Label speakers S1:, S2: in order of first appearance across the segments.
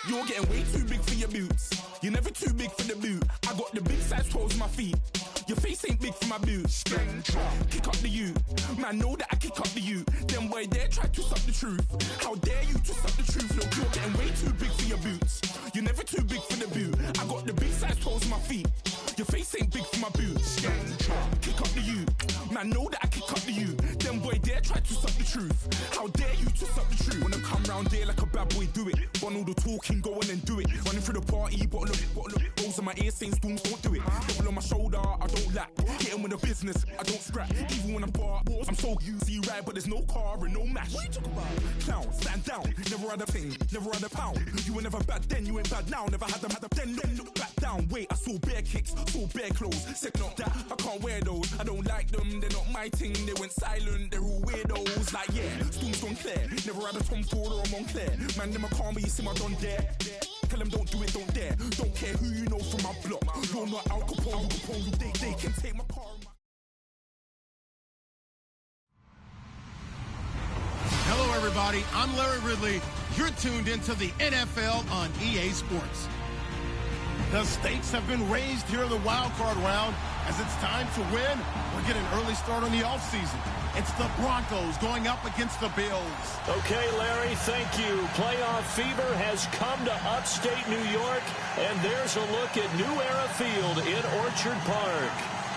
S1: You're getting way too big for your boots. You're never too big for the boot. I got the big size toes on my feet. Your face ain't big for my boots. Kick up the you. Man, know that I kick up the you. Then boy dare try to suck the truth. How dare you to suck the truth? Look, you're getting way too big for your boots. You're never too big for the boot. I got the big size toes on my feet. Your face ain't big for my boots. Kick up the you. Man, know that I kick up the you. Then boy dare try to suck the truth. How dare you to suck the truth? When I come round there like a bad boy, do it. Want all the talking, go on and do it. Running through the party, bottle up. Rolls on my ear saying storms, don't do it. Double on my shoulder, I don't lack. Getting with the business, I don't scrap. Even when I'm far, I'm so easy right, but there's no car and no mash. What you talk about? Clown, stand down. Never had a thing, never had a pound. You were never bad then, you ain't bad now. Never had them, then look back down. Wait, I saw bare kicks, saw bare clothes. Second up that, I can't wear those. I don't like them, they're not my thing. They went silent, they're all weirdos. Like yeah, storms gone clear. Never had a Tom Ford or a Montclair. Man, them a call me, you see my done there. Tell them don't do it, don't dare. Don't care who you know from my block. You're not Al Capone, they can take my car.
S2: Hello, everybody. I'm Larry Ridley. You're tuned into the NFL on EA Sports. The stakes have been raised here in the wild card round as it's time to win or get an early start on the offseason. It's the Broncos going up against the Bills.
S3: Okay, Larry, thank you. Playoff fever has come to upstate New York, and there's a look at New Era Field in Orchard Park.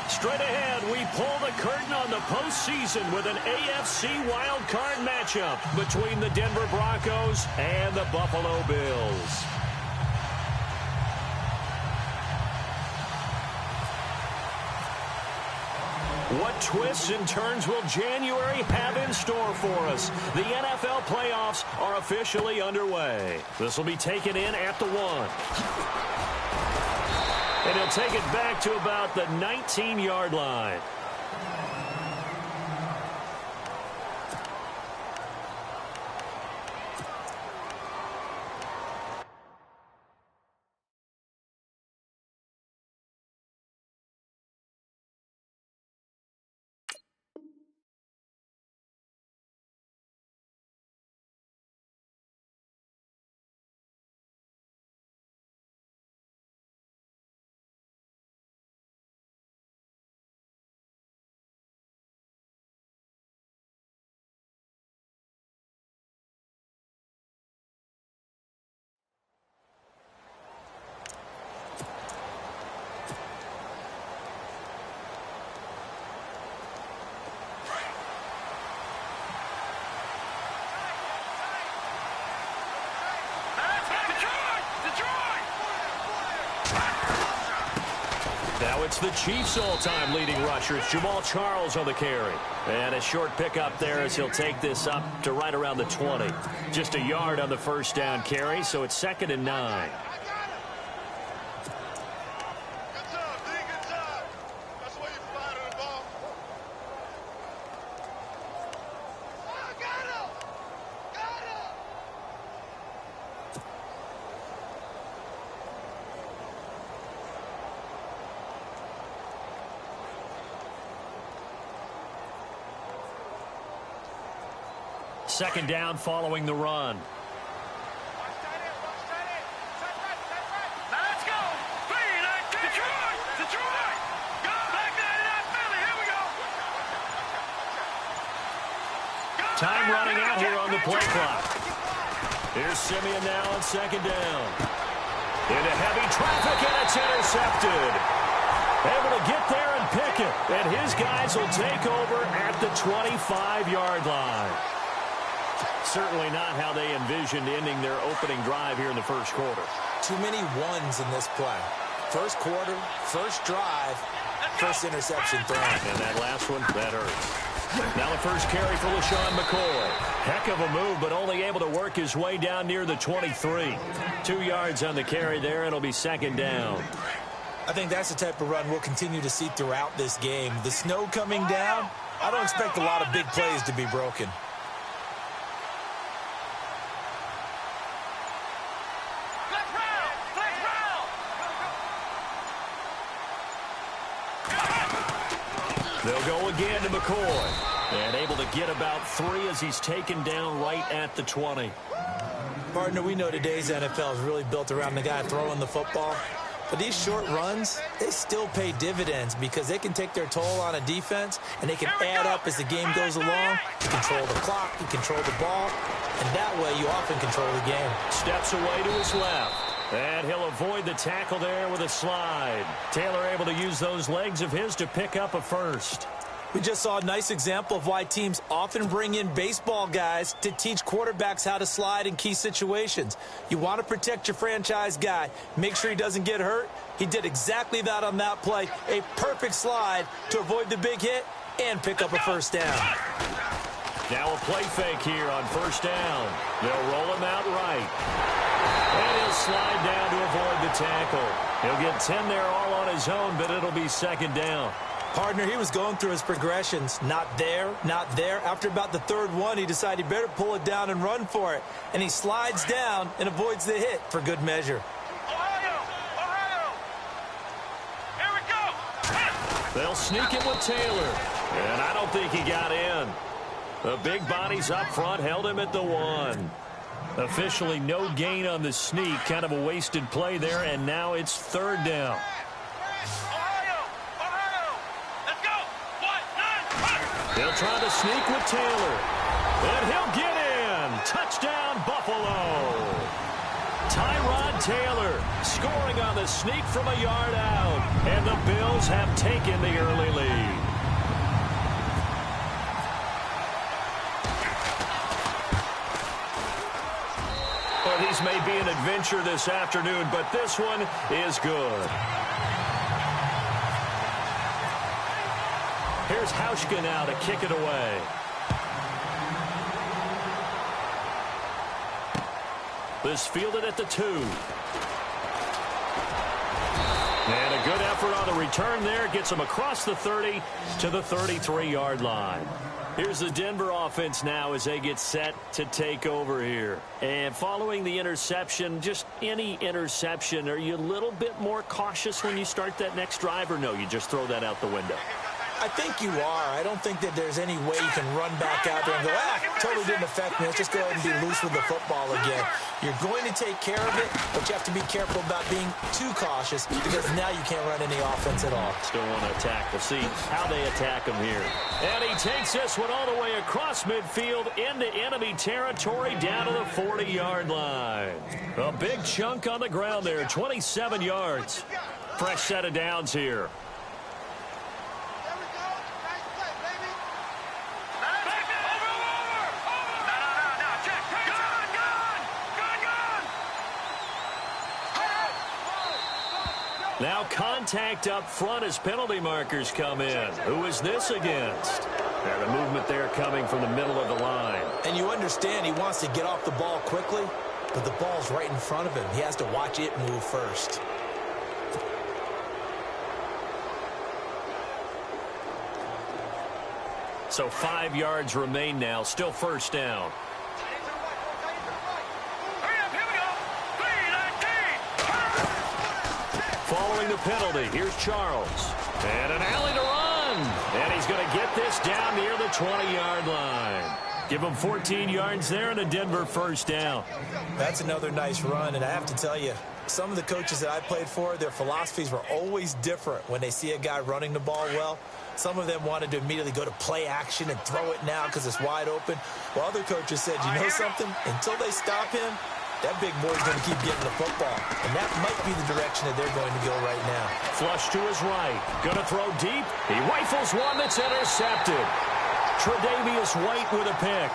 S3: Straight ahead, we pull the curtain on the postseason with an AFC wildcard matchup between the Denver Broncos and the Buffalo Bills. What twists and turns will January have in store for us? The NFL playoffs are officially underway. This will be taken in at the 1. And he'll take it back to about the 19-yard line. Now it's the Chiefs' all-time leading rushers, Jamal Charles on the carry. And a short pickup there as he'll take this up to right around the 20. Just a yard on the first down carry, so it's 2nd and 9. Second down following the run.
S4: Let's go. Detroit. Go back there, Philly. Here we go.
S3: Time running out here on the play clock. Here's Simeon now on 2nd down. Into heavy traffic, and it's intercepted. Able to get there and pick it. And his guys will take over at the 25-yard line. Certainly not how they envisioned ending their opening drive here in the first quarter.
S5: Too many ones in this play. First quarter, first drive, first interception thrown.
S3: And that last one, that hurts. Now the first carry for LaShawn McCoy. Heck of a move, but only able to work his way down near the 23. 2 yards on the carry there, and it'll be 2nd down.
S5: I think that's the type of run we'll continue to see throughout this game. The snow coming down, I don't expect a lot of big plays to be broken.
S3: They'll go again to McCoy. And able to get about 3 as he's taken down right at the 20.
S5: Partner, we know today's NFL is really built around the guy throwing the football. But these short runs, they still pay dividends because they can take their toll on a defense, and they can add up as the game goes along. You control the clock, you control the ball, and that way you often control the game.
S3: Steps away to his left. And he'll avoid the tackle there with a slide. Taylor able to use those legs of his to pick up a first.
S5: We just saw a nice example of why teams often bring in baseball guys to teach quarterbacks how to slide in key situations. You want to protect your franchise guy. Make sure he doesn't get hurt. He did exactly that on that play. A perfect slide to avoid the big hit and pick up a first down.
S3: Now a play fake here on first down. They'll roll him out right. And he'll slide down to avoid the tackle. He'll get 10 there all on his own, but it'll be second down.
S5: Partner, he was going through his progressions. Not there, not there. After about the third one, he decided he better pull it down and run for it. And he slides down and avoids the hit for good measure.
S4: Ohio! Here we go!
S3: They'll sneak it with Taylor. And I don't think he got in. The big bodies up front held him at the 1. Officially no gain on the sneak. Kind of a wasted play there, and now it's third down. He'll try to sneak with Taylor. And he'll get in. Touchdown, Buffalo. Tyrod Taylor scoring on the sneak from a yard out. And the Bills have taken the early lead. Well, these may be an adventure this afternoon, but this one is good. Here's Hauschka now to kick it away. This fielded at the 2. And a good effort on the return there. Gets him across the 30 to the 33-yard line. Here's the Denver offense now as they get set to take over here. And following the interception, just any interception, are you a little bit more cautious when you start that next drive, or no, you just throw that out the window?
S5: I think you are. I don't think that there's any way you can run back out there and go, totally didn't affect me. Let's just go ahead and be loose with the football again. You're going to take care of it, but you have to be careful about being too cautious because now you can't run any offense at all.
S3: Still want to attack. We'll see how they attack him here. And he takes this one all the way across midfield into enemy territory down to the 40-yard line. A big chunk on the ground there, 27 yards. Fresh set of downs here. Now contact up front as penalty markers come in. Who is this against? And the movement there coming from the middle of the line.
S5: And you understand he wants to get off the ball quickly, but the ball's right in front of him. He has to watch it move first.
S3: So 5 yards remain now. Still first down. Following the penalty, here's Charles. And an alley to run. And he's going to get this down near the 20-yard line. Give him 14 yards there and a Denver first down.
S5: That's another nice run, and I have to tell you, some of the coaches that I played for, their philosophies were always different when they see a guy running the ball well. Some of them wanted to immediately go to play action and throw it now because it's wide open. While other coaches said, you know something? Until they stop him, that big boy's going to keep getting the football. And that might be the direction that they're going to go right now.
S3: Flush to his right. Going to throw deep. He rifles one that's intercepted. Tre'Davious White with a pick.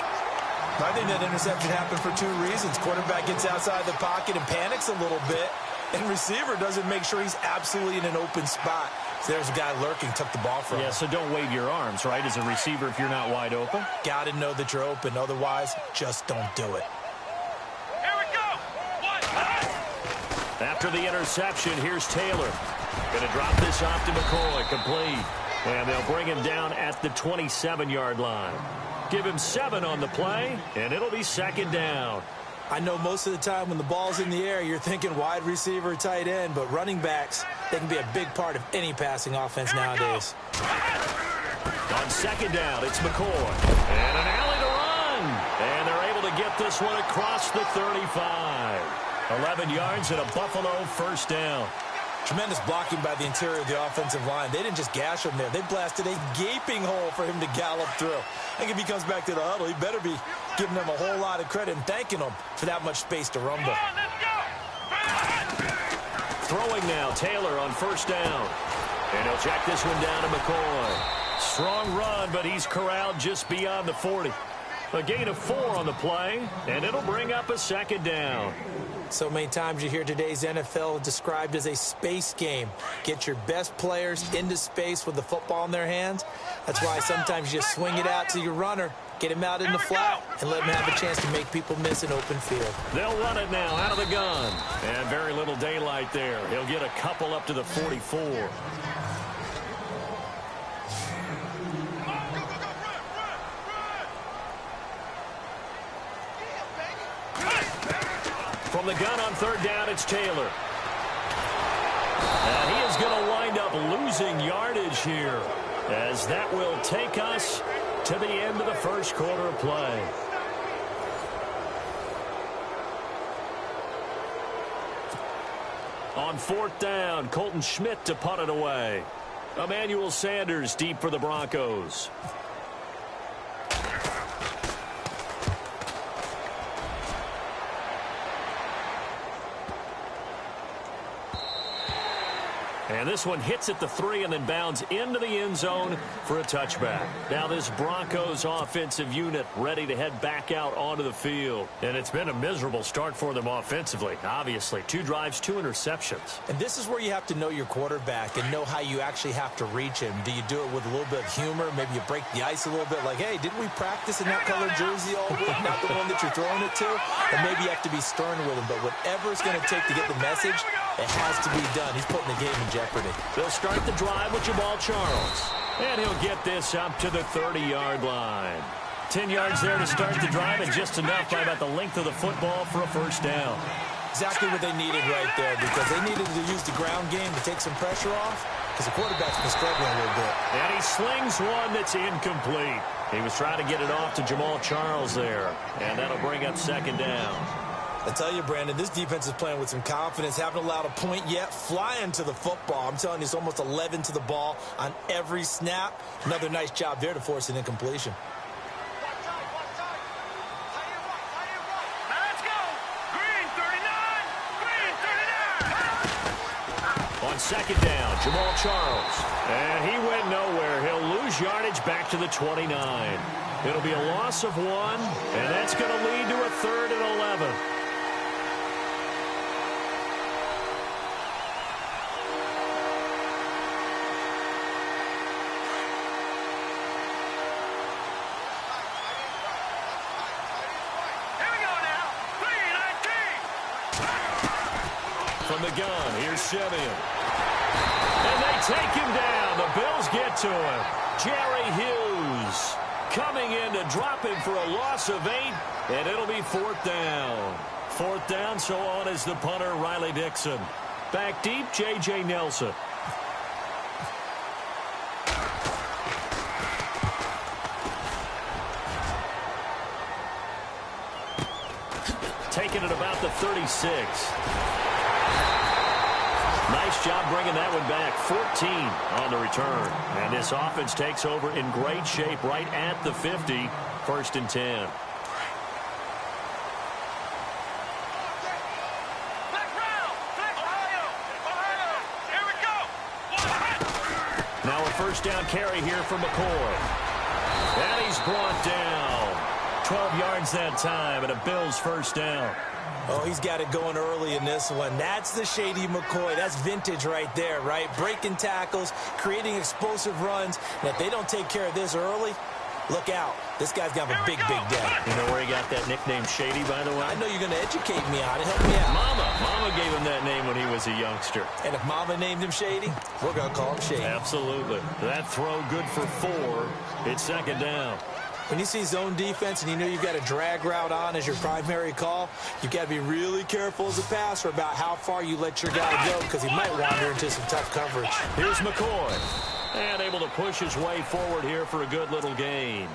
S5: I think that interception happened for 2 reasons. Quarterback gets outside the pocket and panics a little bit. And receiver doesn't make sure he's absolutely in an open spot. So there's a guy lurking, took the ball from him.
S3: Yeah, so don't wave your arms, right, as a receiver if you're not wide open.
S5: Got to know that you're open. Otherwise, just don't do it.
S3: After the interception, here's Taylor. Going to drop this off to McCoy, complete. And they'll bring him down at the 27-yard line. Give him 7 on the play, and it'll be second down.
S5: I know most of the time when the ball's in the air, you're thinking wide receiver, tight end, but running backs, they can be a big part of any passing offense nowadays.
S3: On second down, it's McCoy. And an alley to run. And they're able to get this one across the 35. 11 yards and a Buffalo first down.
S5: Tremendous blocking by the interior of the offensive line. They didn't just gash him there. They blasted a gaping hole for him to gallop through. I think if he comes back to the huddle, he better be giving them a whole lot of credit and thanking them for that much space to rumble.
S3: Throwing now, Taylor on first down. And he'll check this one down to McCoy. Strong run, but he's corralled just beyond the 40. A gain of 4 on the play, and it'll bring up a second down.
S5: So many times you hear today's NFL described as a space game. Get your best players into space with the football in their hands. That's why sometimes you just swing it out to your runner, get him out in the flat, and let him have a chance to make people miss an open field.
S3: They'll run it now out of the gun. And very little daylight there. He'll get a couple up to the 44. From the gun on third down, it's Taylor. And he is going to wind up losing yardage here, as that will take us to the end of the first quarter of play. On fourth down, Colton Schmidt to punt it away. Emmanuel Sanders deep for the Broncos. And this one hits at the 3 and then bounds into the end zone for a touchback. Now this Broncos offensive unit ready to head back out onto the field. And it's been a miserable start for them offensively, obviously. 2 drives, 2 interceptions.
S5: And this is where you have to know your quarterback and know how you actually have to reach him. Do you do it with a little bit of humor? Maybe you break the ice a little bit like, hey, didn't we practice in that color jersey all week? Not the one that you're throwing it to? Or maybe you have to be stern with him. But whatever it's going to take to get the message, it has to be done. He's putting the game in jeopardy.
S3: They'll start the drive with Jamal Charles. And he'll get this up to the 30-yard line. 10 yards there to start the drive, and just enough by about the length of the football for a first down.
S5: Exactly what they needed right there, because they needed to use the ground game to take some pressure off, because the quarterback's been struggling a little bit.
S3: And he slings one that's incomplete. He was trying to get it off to Jamal Charles there, and that'll bring up second down.
S5: I tell you, Brandon, this defense is playing with some confidence. Haven't allowed a point yet. Flying to the football. I'm telling you, it's almost 11 to the ball on every snap. Another nice job there to force an incompletion.
S4: Let's go. Green 39. Green 39.
S3: On second down, Jamal Charles. And he went nowhere. He'll lose yardage back to the 29. It'll be a loss of 1, and that's going to lead to a 3rd and 11. From the gun, here's Simeon. And they take him down. The Bills get to him. Jerry Hughes coming in to drop him for a loss of 8, and it'll be 4th down. 4th down, so on is the punter, Riley Dixon. Back deep, J.J. Nelson. Taking it about the 36. Nice job bringing that one back. 14 on the return. And this offense takes over in great shape right at the 50. 1st and 10. Now a first down carry here for McCoy. And he's brought down. 12 yards that time, and a Bills first down.
S5: Oh, he's got it going early in this one. That's the shady McCoy. That's vintage right there, right? Breaking tackles, creating explosive runs. And if they don't take care of this early, look out. This guy's got a big, big day.
S3: You know where he got that nickname Shady, by the way?
S5: I know you're going to educate me on it. Help me out.
S3: Mama gave him that name when he was a youngster.
S5: And if Mama named him Shady, we're going to call him Shady.
S3: Absolutely. That throw good for 4. It's second down.
S5: When you see zone defense and you know you've got a drag route on as your primary call, you've got to be really careful as a passer about how far you let your guy go, because he might wander into some tough coverage.
S3: Here's McCoy. And able to push his way forward here for a good little gain.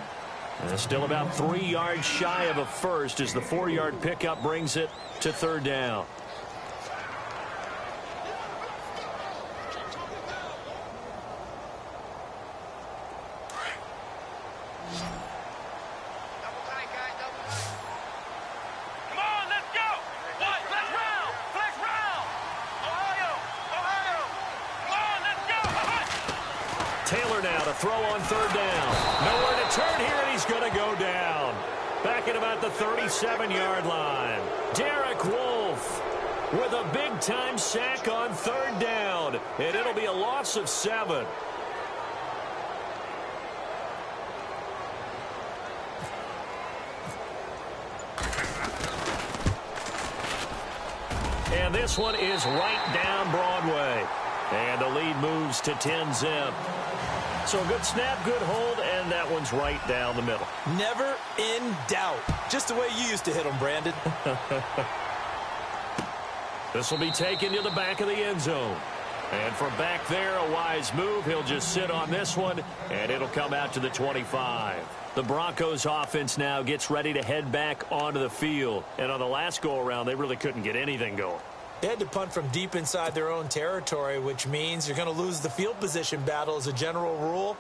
S3: And still about 3 yards shy of a first as the 4-yard pickup brings it to third down. Taylor now to throw on third down. Nowhere to turn here, and he's going to go down. Back at about the 37-yard line. Derek Wolfe with a big-time sack on third down. And it'll be a loss of 7. And this one is right down Broadway. And the lead moves to 10-zip. So a good snap, good hold, and that one's right down the middle.
S5: Never in doubt. Just the way you used to hit them, Brandon.
S3: This will be taken to the back of the end zone. And from back there, a wise move. He'll just sit on this one, and it'll come out to the 25. The Broncos offense now gets ready to head back onto the field. And on the last go-around, they really couldn't get anything going.
S5: They had to punt from deep inside their own territory, which means you're going to lose the field position battle as a general rule.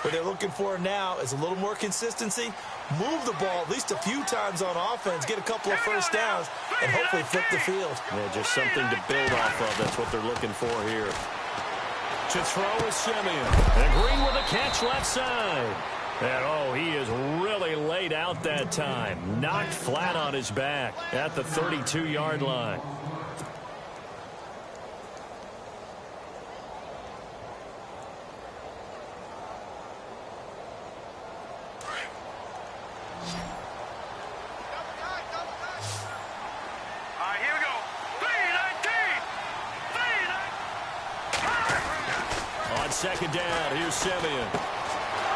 S5: What they're looking for now is a little more consistency, move the ball at least a few times on offense, get a couple of first downs, and hopefully flip the field.
S3: Yeah, just something to build off of. That's what they're looking for here. To throw is Simeon. And Green with a catch left side. And, oh, he is really laid out that time. Knocked flat on his back at the 32-yard line. Second down, here's Simeon.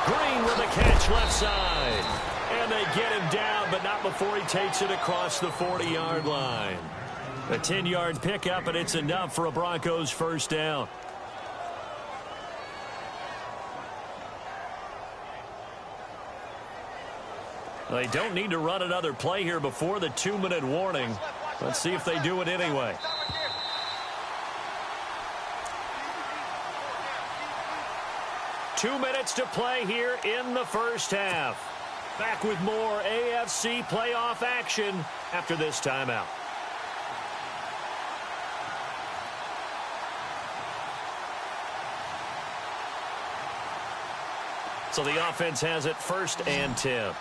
S3: Green with a catch left side. And they get him down, but not before he takes it across the 40-yard line. A 10-yard pickup, and it's enough for a Broncos first down. They don't need to run another play here before the 2-minute warning. Let's see if they do it anyway. Two minutes to play here in the first half. Back with more AFC playoff action after this timeout. So the offense has it 1st and 10.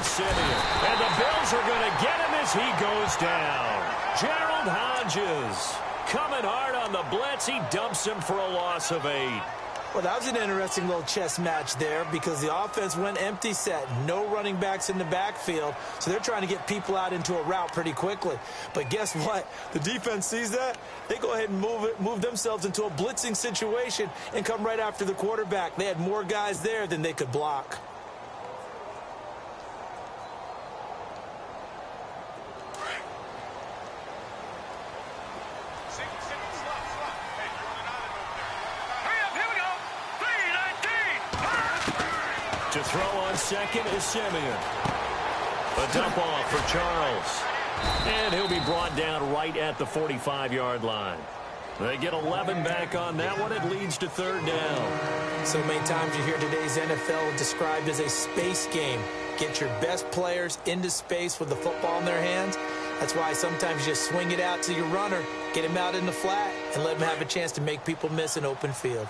S3: Simeon. And the Bills are going to get him as he goes down. Gerald Hodges coming hard on the blitz. He dumps him for a loss of 8.
S5: Well, that was an interesting little chess match there because the offense went empty set. No running backs in the backfield, so they're trying to get people out into a route pretty quickly. But guess what? The defense sees that. They go ahead and move themselves into a blitzing situation and come right after the quarterback. They had more guys there than they could block.
S3: To throw on second is Simeon. A dump off for Charles. And he'll be brought down right at the 45-yard line. They get 11 back on that one. It leads to third down.
S5: So many times you hear today's NFL described as a space game. Get your best players into space with the football in their hands. That's why sometimes you just swing it out to your runner, get him out in the flat, and let him have a chance to make people miss an open field.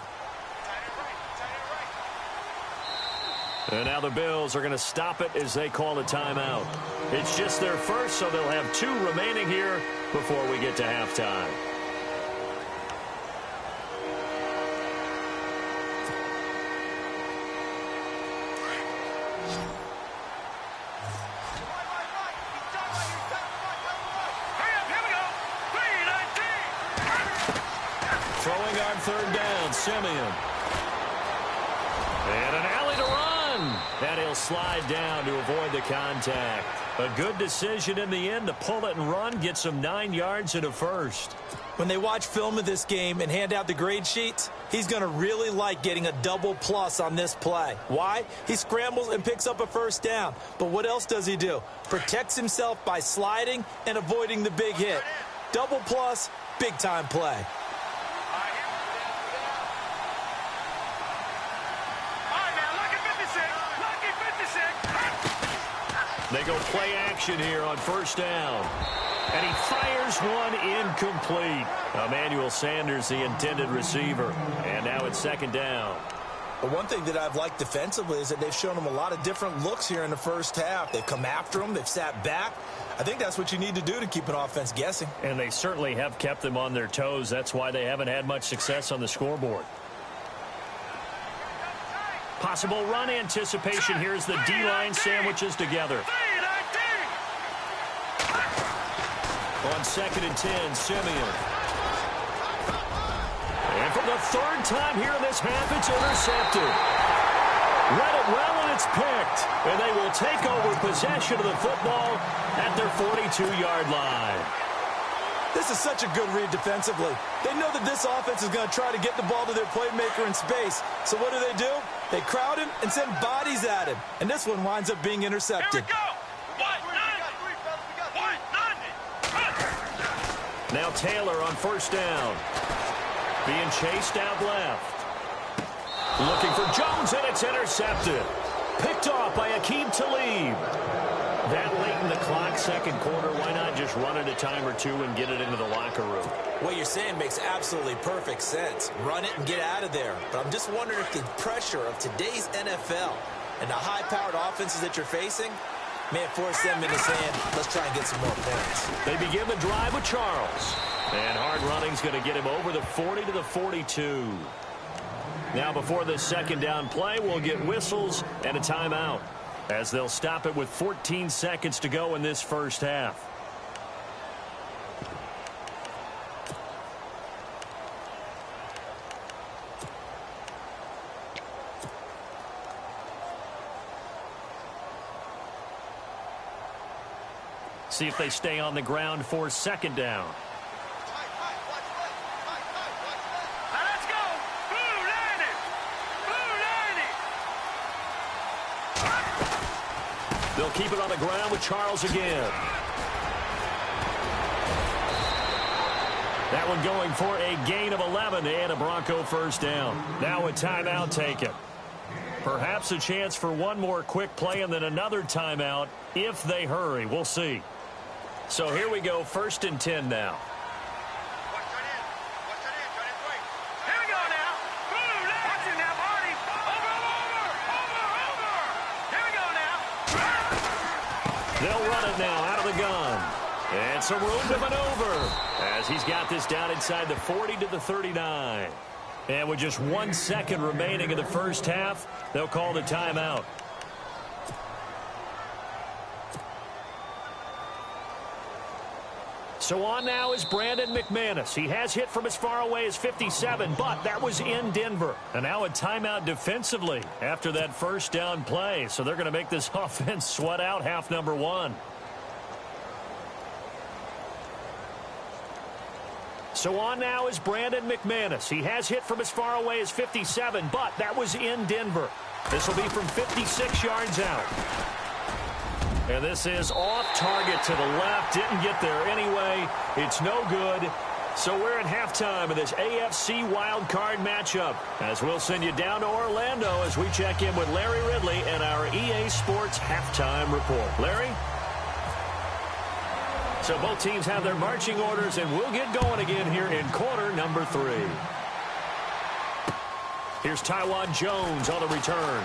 S3: And now the Bills are going to stop it as they call a timeout. It's just their first, so they'll have 2 remaining here before we get to halftime. Throwing on third down, Simeon. And an alley to run. And he'll slide down to avoid the contact. A good decision in the end to pull it and run, get some 9 yards and a first.
S5: When they watch film of this game and hand out the grade sheets, he's going to really like getting a double plus on this play. Why? He scrambles and picks up a first down. But what else does he do? Protects himself by sliding and avoiding the big hit. Double plus, big-time play.
S3: They go play action here on first down. And he fires one incomplete. Emmanuel Sanders, the intended receiver. And now it's second down.
S5: But one thing that I've liked defensively is that they've shown him a lot of different looks here in the first half. They've come after him. They've sat back. I think that's what you need to do to keep an offense guessing.
S3: And they certainly have kept them on their toes. That's why they haven't had much success on the scoreboard. Possible run anticipation. Here's the D-line sandwiches together. On 2nd and 10, Simeon. And for the third time here in this half, it's intercepted. Read it well, and it's picked. And they will take over possession of the football at their 42-yard line.
S5: This is such a good read defensively. They know that this offense is going to try to get the ball to their playmaker in space. So what do? They crowd him and send bodies at him. And this one winds up being intercepted.
S4: Here we go.
S3: Now Taylor on first down. Being chased out left. Looking for Jones, and it's intercepted. Picked off by Aqib Talib. That late in the clock, second quarter, why not just run it a time or two and get it into the locker room?
S5: What you're saying makes absolutely perfect sense. Run it and get out of there. But I'm just wondering if the pressure of today's NFL and the high-powered offenses that you're facing may force them into saying, let's try and get some more points.
S3: They begin the drive with Charles. And hard running's going to get him over the 40 to the 42. Now before the second down play, we'll get whistles and a timeout, as they'll stop it with 14 seconds to go in this first half. See if they stay on the ground for second down.
S4: Let's go. Blue line it.
S3: They'll keep it on the ground with Charles again. That one going for a gain of 11 and a Bronco first down. Now a timeout taken. Perhaps a chance for one more quick play and then another timeout if they hurry. We'll see. So here we go, 1st and 10 now.
S4: Here we go now. Blue line. Watch it now, Marty. Over. Here we go now.
S3: They'll run it now out of the gun. And some room to maneuver as he's got this down inside the 40 to the 39. And with just 1 second remaining in the first half, they'll call the timeout. So on now is Brandon McManus. He has hit from as far away as 57, but that was in Denver. And now a timeout defensively after that first down play. So they're going to make this offense sweat out half number one. So on now is Brandon McManus. He has hit from as far away as 57, but that was in Denver. This will be from 56 yards out. And this is off target to the left. Didn't get there anyway. It's no good. So we're at halftime of this AFC wildcard matchup, as we'll send you down to Orlando as we check in with Larry Ridley and our EA Sports halftime report. Larry? So both teams have their marching orders, and we'll get going again here in quarter number 3. Here's Tywan Jones on the return.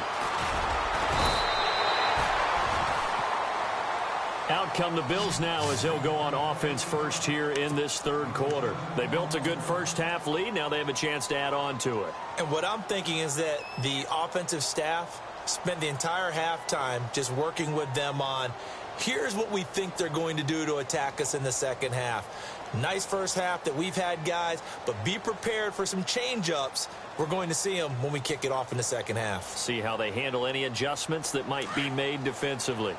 S3: Out come the Bills now as they'll go on offense first here in this third quarter. They built a good first half lead. Now they have a chance to add on to it.
S5: And what I'm thinking is that the offensive staff spent the entire halftime just working with them on, here's what we think they're going to do to attack us in the second half. Nice first half that we've had, guys, but be prepared for some change-ups. We're going to see them when we kick it off in the second half.
S3: See how they handle any adjustments that might be made defensively.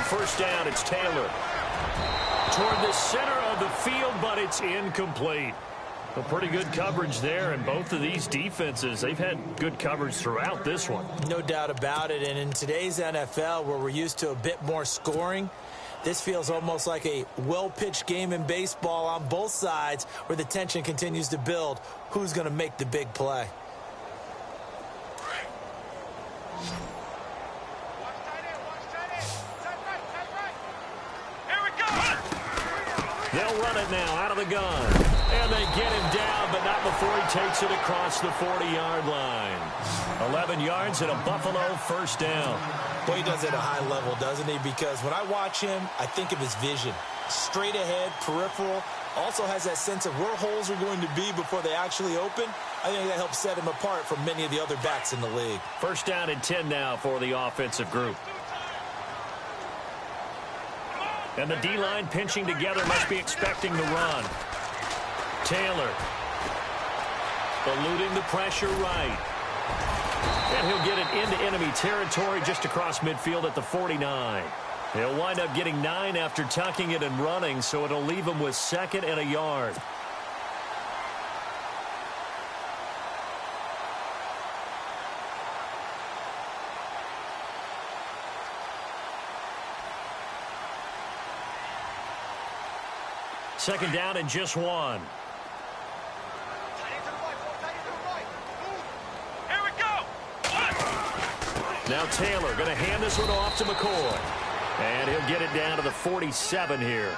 S3: first down. It's Taylor. Toward the center of the field, but it's incomplete. A pretty good coverage there, and both of these defenses, they've had good coverage throughout this one.
S5: No doubt about it, and in today's NFL, where we're used to a bit more scoring, this feels almost like a well-pitched game in baseball on both sides where the tension continues to build. Who's going to make the big play?
S3: They'll run it now out of the gun. And they get him down, but not before he takes it across the 40-yard line. 11 yards and a Buffalo first down.
S5: Well, he does it at a high level, doesn't he? Because when I watch him, I think of his vision. Straight ahead, peripheral. Also has that sense of where holes are going to be before they actually open. I think that helps set him apart from many of the other backs in the league.
S3: First down and 10 now for the offensive group. And the D-line pinching together must be expecting the run. Taylor eluding the pressure right. And he'll get it into enemy territory just across midfield at the 49. He'll wind up getting 9 after tucking it and running, so it'll leave him with 2nd and a yard. Second down and just 1.
S4: Here we go.
S3: Now Taylor going to hand this one off to McCoy. And he'll get it down to the 47 here.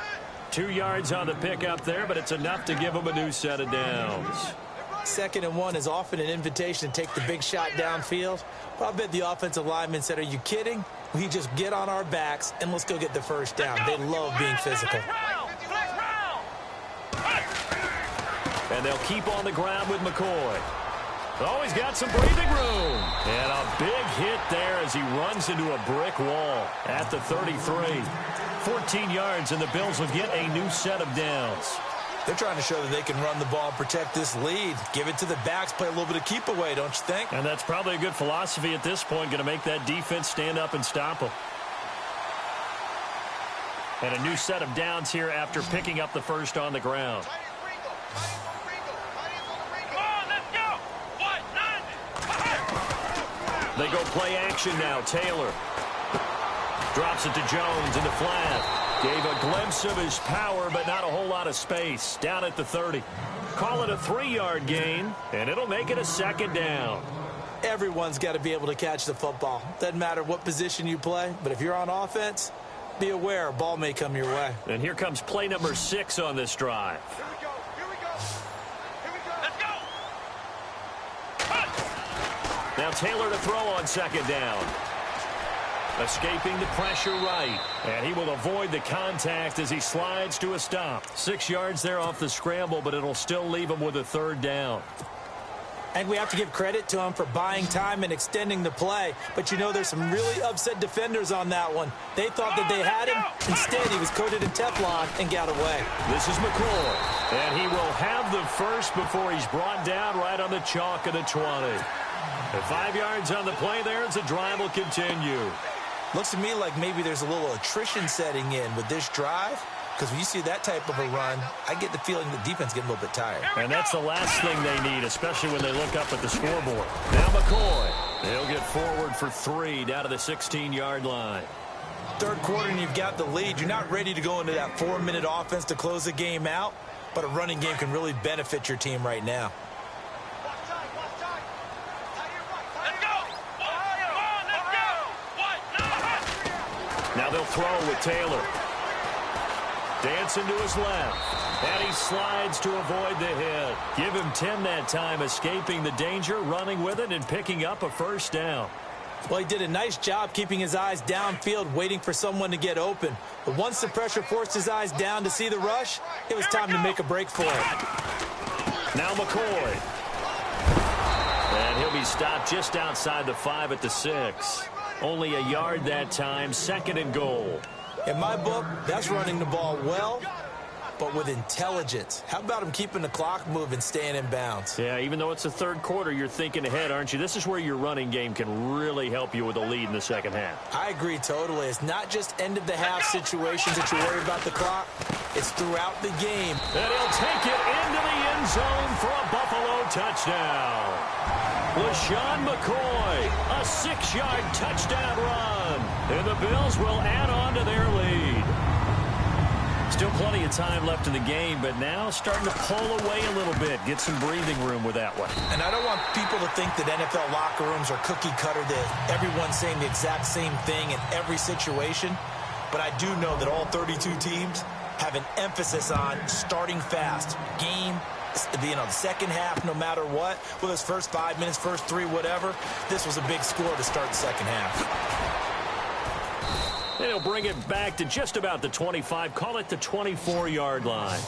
S3: 2 yards on the pickup there, but it's enough to give him a new set of downs.
S5: 2nd and 1 is often an invitation to take the big shot downfield. Well, I bet the offensive lineman said, are you kidding? We just get on our backs and let's go get the first down. They love being physical.
S3: And they'll keep on the ground with McCoy. Oh, he's got some breathing room. And a big hit there as he runs into a brick wall at the 33. 14 yards, and the Bills will get a new set of downs.
S5: They're trying to show that they can run the ball and protect this lead. Give it to the backs, play a little bit of keep away, don't you think?
S3: And that's probably a good philosophy at this point, going to make that defense stand up and stop them. And a new set of downs here after picking up the first on the ground. They go play action now. Taylor drops it to Jones in the flat. Gave a glimpse of his power, but not a whole lot of space. Down at the 30. Call it a 3-yard gain, and it'll make it a 2nd down.
S5: Everyone's got to be able to catch the football. Doesn't matter what position you play, but if you're on offense, be aware a ball may come your way.
S3: And here comes play number 6 on this drive. Now Taylor to throw on 2nd down. Escaping the pressure right. And he will avoid the contact as he slides to a stop. 6 yards there off the scramble, but it'll still leave him with a 3rd down.
S5: And we have to give credit to him for buying time and extending the play. But, you know, there's some really upset defenders on that one. They thought that they had him. Instead, he was coated in Teflon and got away.
S3: This is McCoy. And he will have the first before he's brought down right on the chalk of the 20. The 5 yards on the play there as the drive will continue.
S5: Looks to me like maybe there's a little attrition setting in with this drive. Because when you see that type of a run, I get the feeling the defense getting a little bit tired.
S3: And that's the last thing they need, especially when they look up at the scoreboard. Now McCoy. He'll get forward for 3 down to the 16-yard line.
S5: 3rd quarter and you've got the lead. You're not ready to go into that 4-minute offense to close the game out. But a running game can really benefit your team right now.
S3: Now they'll throw with Taylor. Dancing to his left. And he slides to avoid the hit. Give him 10 that time, escaping the danger, running with it, and picking up a first down.
S5: Well, he did a nice job keeping his eyes downfield, waiting for someone to get open. But once the pressure forced his eyes down to see the rush, it was time to make a break for it.
S3: Now McCoy. And he'll be stopped just outside the 5 at the 6. Only a yard that time, 2nd and goal.
S5: In my book, that's running the ball well but with intelligence. How about him keeping the clock moving, staying in bounds?
S3: Yeah, even though it's the third quarter, you're thinking ahead, aren't you? This is where your running game can really help you with a lead in the second half.
S5: I agree totally. It's not just end-of-the-half situations that you worry about the clock. It's throughout the game.
S3: And he'll take it into the end zone for a Buffalo touchdown. LaShawn McCoy, a 6-yard touchdown run. And the Bills will add on to their lead. Still plenty of time left in the game, but now starting to pull away a little bit. Get some breathing room with that one.
S5: And I don't want people to think that NFL locker rooms are cookie cutter, that everyone's saying the exact same thing in every situation. But I do know that all 32 teams have an emphasis on starting fast. The second half, no matter what, whether it's first 5 minutes, first 3, whatever, this was a big score to start the second half.
S3: And he'll bring it back to just about the 25, call it the 24-yard line.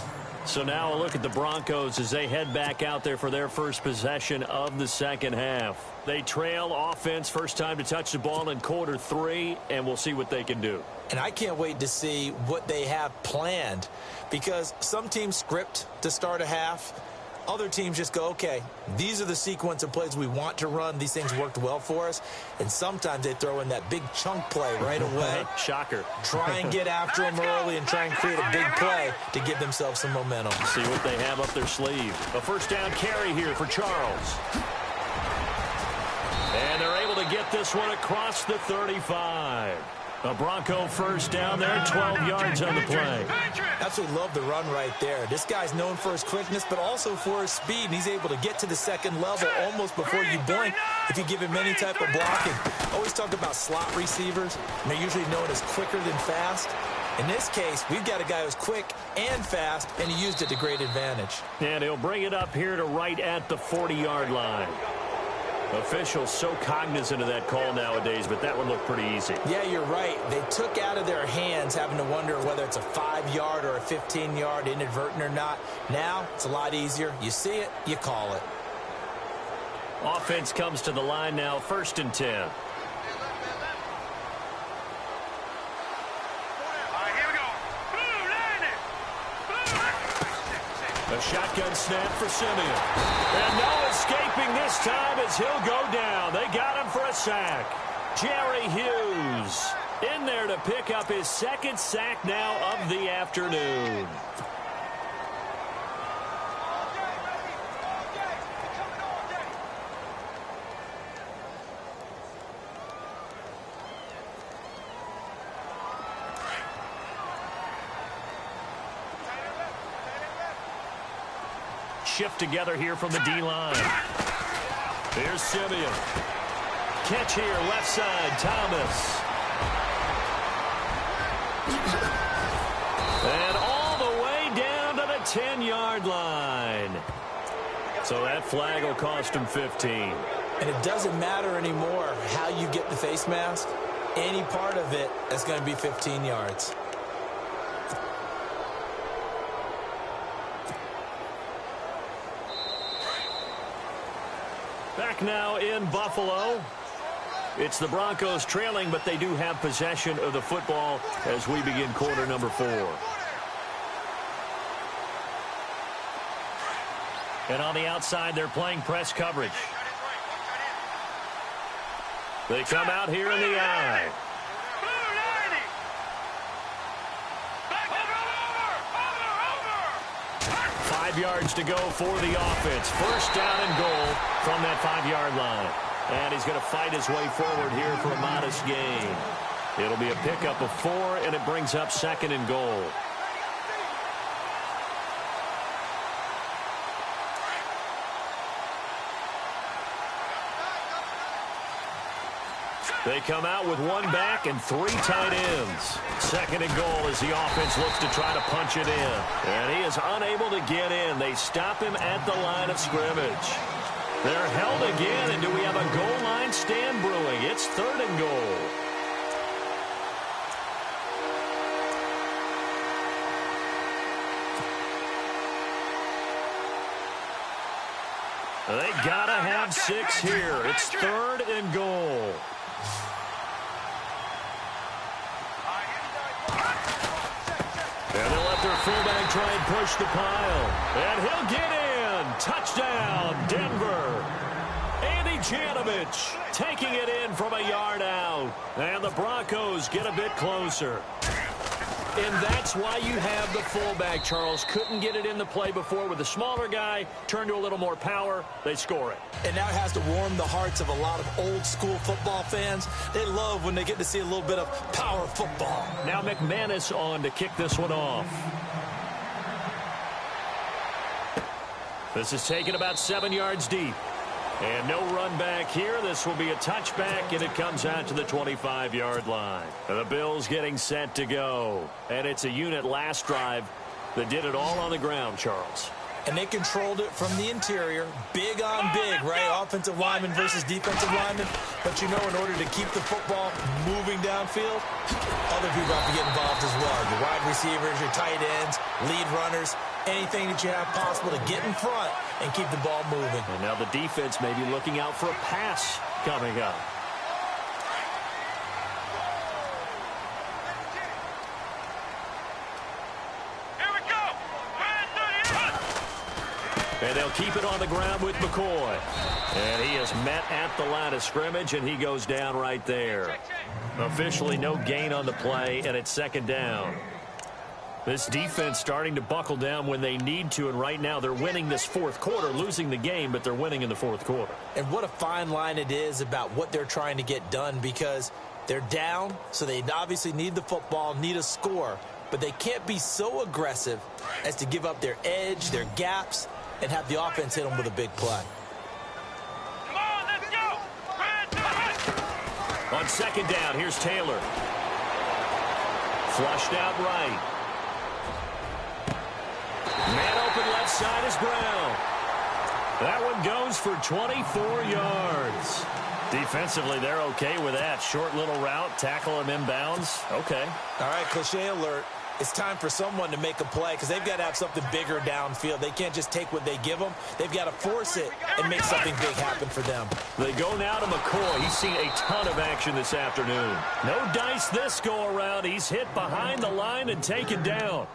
S3: So now a look at the Broncos as they head back out there for their first possession of the second half. They trail offense, first time to touch the ball in quarter 3, and we'll see what they can do.
S5: And I can't wait to see what they have planned, because some teams script to start a half. Other teams just go, okay, these are the sequence of plays we want to run. These things worked well for us. And sometimes they throw in that big chunk play right away.
S3: Shocker.
S5: Try and get after them early and try and create a big play to give themselves some momentum.
S3: See what they have up their sleeve. A first down carry here for Charles. And they're able to get this one across the 35. A Bronco first down there, 12 yards on the play.
S5: Absolutely love the run right there. This guy's known for his quickness, but also for his speed. And he's able to get to the second level almost before you blink if you give him any type of blocking. Always talk about slot receivers, and they're usually known as quicker than fast. In this case, we've got a guy who's quick and fast, and he used it to great advantage.
S3: And he'll bring it up here to right at the 40-yard line. Officials so cognizant of that call nowadays, but that would look pretty easy.
S5: Yeah, you're right. They took out of their hands having to wonder whether it's a 5-yard or a 15-yard, inadvertent or not. Now, it's a lot easier. You see it, you call it.
S3: Offense comes to the line now, 1st and 10. A shotgun snap for Simeon. And no escaping this time as he'll go down. They got him for a sack. Jerry Hughes in there to pick up his 2nd sack now of the afternoon. Shift together here from the D-line. Here's Simeon. Catch here, left side, Thomas. And all the way down to the 10-yard line. So that flag will cost him 15.
S5: And it doesn't matter anymore how you get the face mask. Any part of it is going to be 15 yards.
S3: Back now in Buffalo. It's the Broncos trailing, but they do have possession of the football as we begin quarter number 4. And on the outside, they're playing press coverage. They come out here in the eye. 5 yards to go for the offense. First down and goal from that 5-yard line. And he's going to fight his way forward here for a modest gain. It'll be a pickup of 4, and it brings up 2nd and goal. They come out with 1 back and 3 tight ends. 2nd and goal as the offense looks to try to punch it in. And he is unable to get in. They stop him at the line of scrimmage. They're held again, and do we have a goal line stand brewing? It's 3rd and goal. They gotta have 6 here. It's 3rd and goal. And they'll let their fullback try and push the pile. And he'll get in. Touchdown, Denver. Andy Janovich taking it in from a yard out. And the Broncos get a bit closer. And that's why you have the fullback, Charles. Couldn't get it in the play before with the smaller guy. Turned to a little more power. They score it.
S5: And now it has to warm the hearts of a lot of old-school football fans. They love when they get to see a little bit of power football.
S3: Now McManus on to kick this one off. This is taken about 7 yards deep. And no run back here. This will be a touchback, and it comes out to the 25-yard line. The Bills getting set to go. And it's a unit last drive that did it all on the ground, Charles.
S5: And they controlled it from the interior. Big on big, right? Offensive lineman versus defensive lineman. But you know, in order to keep the football moving downfield, other people have to get involved as well. Your wide receivers, your tight ends, lead runners, anything that you have possible to get in front and keep the ball moving.
S3: And now the defense may be looking out for a pass coming up. And they'll keep it on the ground with McCoy. And he is met at the line of scrimmage, and he goes down right there. Officially no gain on the play, and it's second down. This defense starting to buckle down when they need to, and right now they're winning this fourth quarter, losing the game, but they're winning in the fourth quarter.
S5: And what a fine line it is about what they're trying to get done, because they're down, so they obviously need the football, need a score, but they can't be so aggressive as to give up their edge, their gaps, and have the offense hit them with a big play.
S4: Come on, let's go.
S3: On second down, here's Taylor. Flushed out right. Man open left side is Brown. That one goes for 24 yards. Defensively, they're okay with that. Short little route, tackle him inbounds. Okay.
S5: All right, cliche alert. It's time for someone to make a play because they've got to have something bigger downfield. They can't just take what they give them. They've got to force it and make something big happen for them.
S3: They go now to McCoy. He's seen a ton of action this afternoon. No dice this go-around. He's hit behind the line and taken down.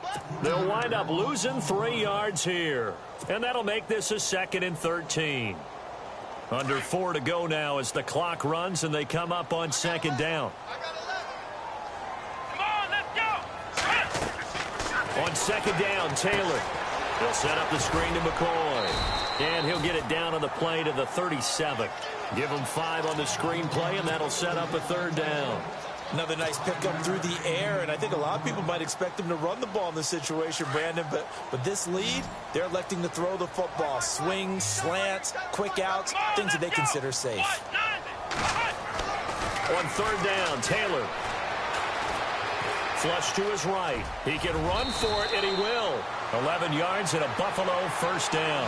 S3: They'll wind up losing 3 yards here. And that'll make this a 2nd and 13. Under 4 to go now as the clock runs and they come up on second down. On second down, Taylor. He'll set up the screen to McCoy. And he'll get it down on the play to the 37. Give him 5 on the screen play, and that'll set up a third down.
S5: Another nice pickup through the air, and I think a lot of people might expect him to run the ball in this situation, Brandon, but this lead, they're electing to throw the football. Swings, slants, quick outs, things that they consider safe.
S3: On third down, Taylor. Flush to his right. He can run for it, and he will. 11 yards and a Buffalo first down.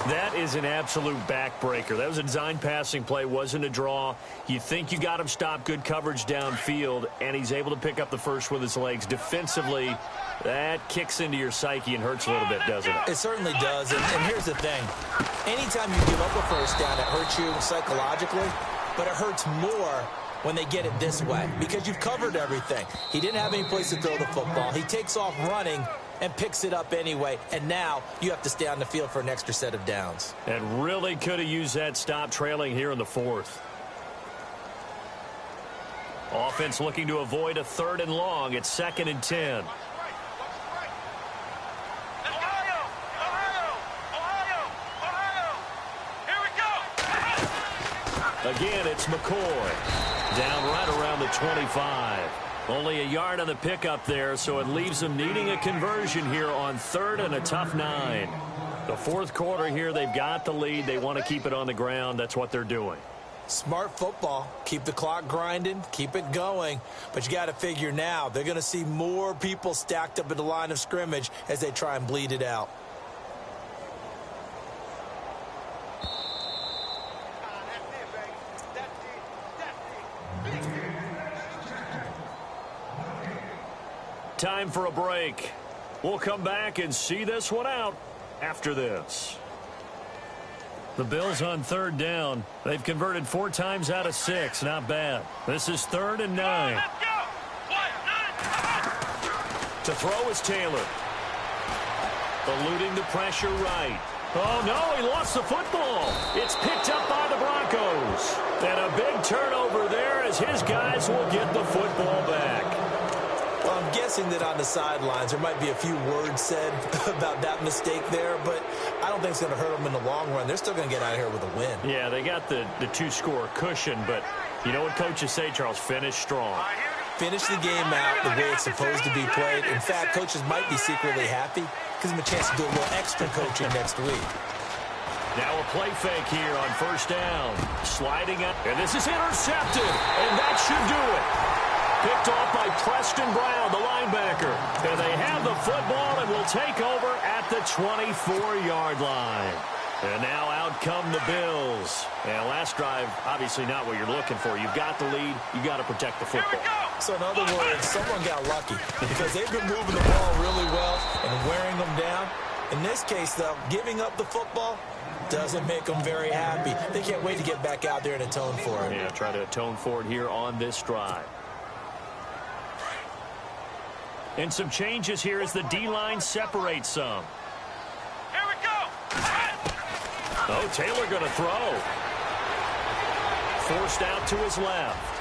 S3: That is an absolute backbreaker. That was a design passing play, wasn't a draw. You think you got him stopped, good coverage downfield, and he's able to pick up the first with his legs. Defensively, that kicks into your psyche and hurts a little bit, doesn't it?
S5: It certainly does, and here's the thing. Anytime you give up a first down, it hurts you psychologically, but it hurts more when they get it this way because you've covered everything. He didn't have any place to throw the football. He takes off running and picks it up anyway, and now you have to stay on the field for an extra set of downs.
S3: And really could have used that stop trailing here in the fourth. Offense looking to avoid a 3rd and long. It's 2nd and 10. Again, it's McCoy. Down right around the 25. Only a yard on the pickup there, so it leaves them needing a conversion here on 3rd and a tough 9. The fourth quarter here, they've got the lead. They want to keep it on the ground. That's what they're doing.
S5: Smart football. Keep the clock grinding. Keep it going. But you got to figure now, they're going to see more people stacked up at the line of scrimmage as they try and bleed it out.
S3: Time for a break. We'll come back and see this one out after this. The Bills on 3rd down. They've converted 4 times out of 6. Not bad. This is 3rd and 9. To throw is Taylor. Eluding the pressure right. Oh, no, he lost the football. It's picked up by the Broncos. And a big turnover there as his guys will get the football back.
S5: Well, I'm guessing that on the sidelines there might be a few words said about that mistake there, but I don't think it's going to hurt them in the long run. They're still going to get out of here with a win.
S3: Yeah, they got the two-score cushion, but you know what coaches say, Charles? Finish strong.
S5: Finish the game out the way it's supposed to be played. In fact, coaches might be secretly happy. Gives them a chance to do a little extra coaching next week.
S3: Now a play fake here on first down. Sliding up, and this is intercepted, and that should do it. Picked off by Preston Brown, the linebacker. And they have the football and will take over at the 24-yard line. And now out come the Bills. And last drive, obviously not what you're looking for. You've got the lead. You've got to protect the football.
S5: So in other words, someone got lucky because they've been moving the ball really well and wearing them down. In this case, though, giving up the football doesn't make them very happy. They can't wait to get back out there and atone for it.
S3: Yeah, try to atone for it here on this drive. And some changes here as the D-line separates some.
S4: Here we go.
S3: Oh, Taylor going to throw. Forced out to his left.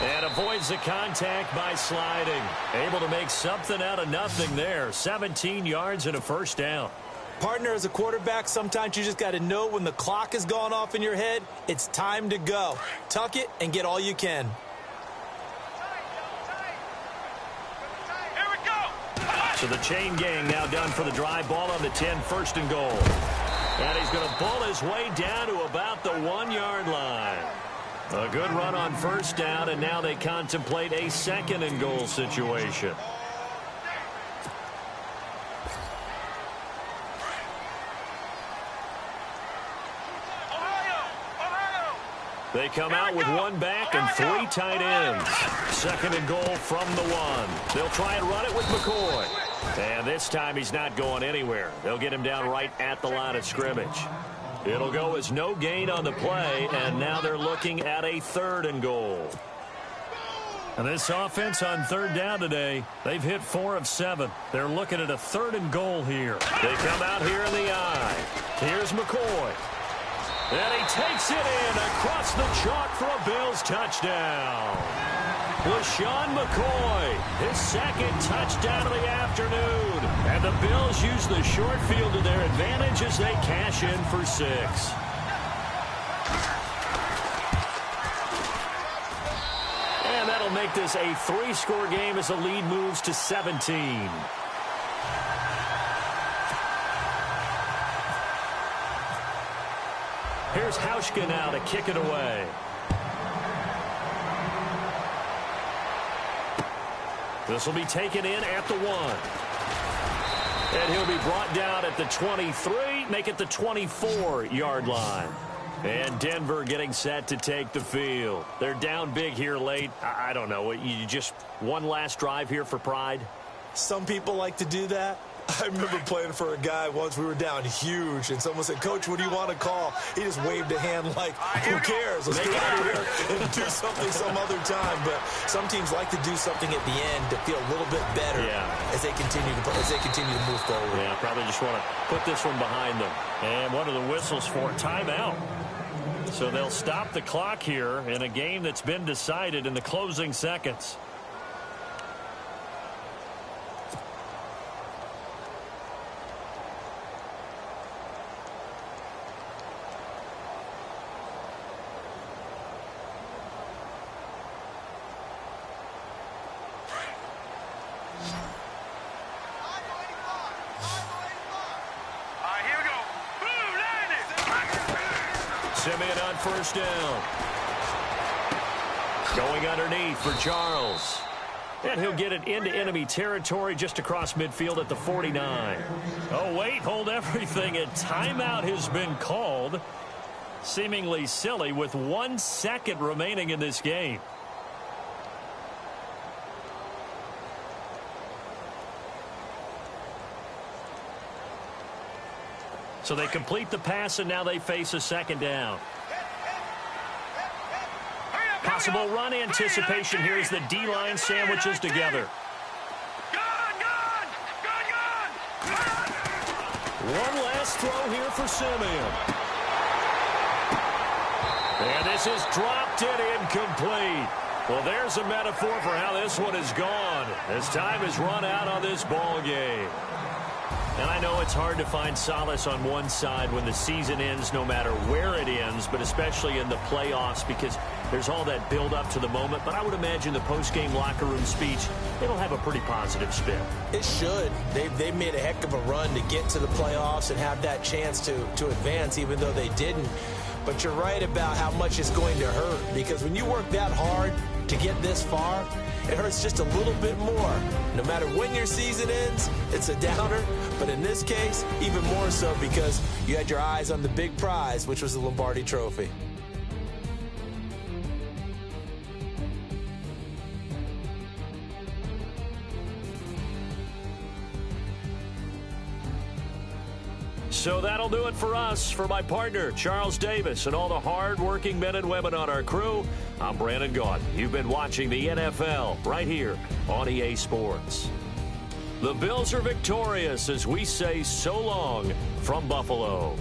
S3: And avoids the contact by sliding. Able to make something out of nothing there. 17 yards and a first down.
S5: Partner, as a quarterback, sometimes you just got to know when the clock has gone off in your head, it's time to go. Tuck it and get all you can.
S4: Here we go.
S3: So the chain gang now done for the drive. Ball on the 10, first and goal. And he's going to pull his way down to about the 1-yard line. A good run on first down, and now they contemplate a second and goal situation. They come out with one back and 3 tight ends. Second and goal from the 1. They'll try and run it with McCoy. And this time he's not going anywhere. They'll get him down right at the line of scrimmage. It'll go as no gain on the play, and now they're looking at a third and goal. And this offense on third down today, they've hit 4 of 7. They're looking at a third and goal here. They come out here in the eye. Here's McCoy. And he takes it in across the chalk for a Bills touchdown. LaShawn McCoy, his second touchdown of the afternoon. And the Bills use the short field to their advantage as they cash in for 6. And that'll make this a 3-score game as the lead moves to 17. Here's Hauschka now to kick it away. This will be taken in at the 1. And he'll be brought down at the 23, make it the 24-yard line. And Denver getting set to take the field. They're down big here late. I don't know. You just one last drive here for pride?
S5: Some people like to do that. I remember playing for a guy once. We were down huge, and someone said, "Coach, what do you want to call?" He just waved a hand like, who cares? Let's get out of here and do something some other time. But some teams like to do something at the end to feel a little bit better as they continue to move forward.
S3: Yeah, probably just want to put this one behind them. And what are the whistles for? Timeout. So they'll stop the clock here in a game that's been decided in the closing seconds. Simeon on first down. Going underneath for Charles. And he'll get it into enemy territory just across midfield at the 49. Oh, wait, hold everything. A timeout has been called. Seemingly silly with 1 second remaining in this game. So they complete the pass, and now they face a second down. Possible run anticipation here as the D-line sandwiches together. One last throw here for Simeon. And this is dropped and incomplete. Well, there's a metaphor for how this one is gone. As time has run out on this ball game. And I know it's hard to find solace on one side when the season ends, no matter where it ends, but especially in the playoffs, because there's all that build up to the moment. But I would imagine the post-game locker room speech, it'll have a pretty positive spin.
S5: It should. They made a heck of a run to get to the playoffs and have that chance to advance, even though they didn't. But you're right about how much it's going to hurt, because when you work that hard to get this far, it hurts just a little bit more. No matter when your season ends, it's a downer. But in this case, even more so, because you had your eyes on the big prize, which was the Lombardi Trophy.
S3: So that'll do it for us. For my partner, Charles Davis, and all the hard-working men and women on our crew, I'm Brandon Gaudin. You've been watching the NFL right here on EA Sports. The Bills are victorious as we say so long from Buffalo.